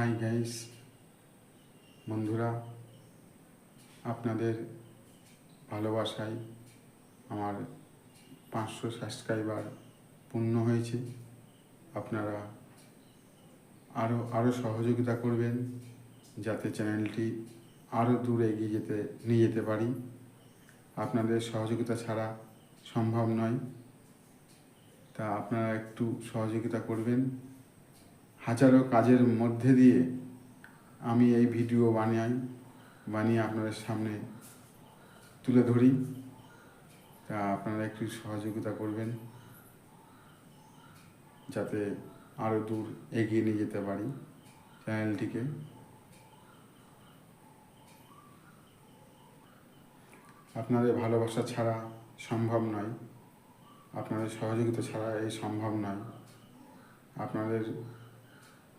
Hi guys, বন্ধুরা, আপনাদের ভালোবাসায় আমার 500 সাবস্ক্রাইবার পূর্ণ হয়েছে। আপনারা আরও সহযোগিতা করবেন যাতে চ্যানেলটি আরও দূর এগিয়ে নিয়ে যেতে পারি। আপনাদের সহযোগিতা ছাড়া সম্ভব নয়, তা আপনারা একটু সহযোগিতা করবেন। হাজারো কাজের মধ্যে দিয়ে আমি এই ভিডিও বানিয়ে আপনাদের সামনে তুলে ধরি, তা আপনারা একটু সহযোগিতা করবেন যাতে আরও দূর এগিয়ে নিয়ে যেতে পারি চ্যানেলটিকে। আপনাদের ভালোবাসা ছাড়া সম্ভব নয়, আপনাদের সহযোগিতা ছাড়া এই সম্ভব নয়। আপনাদের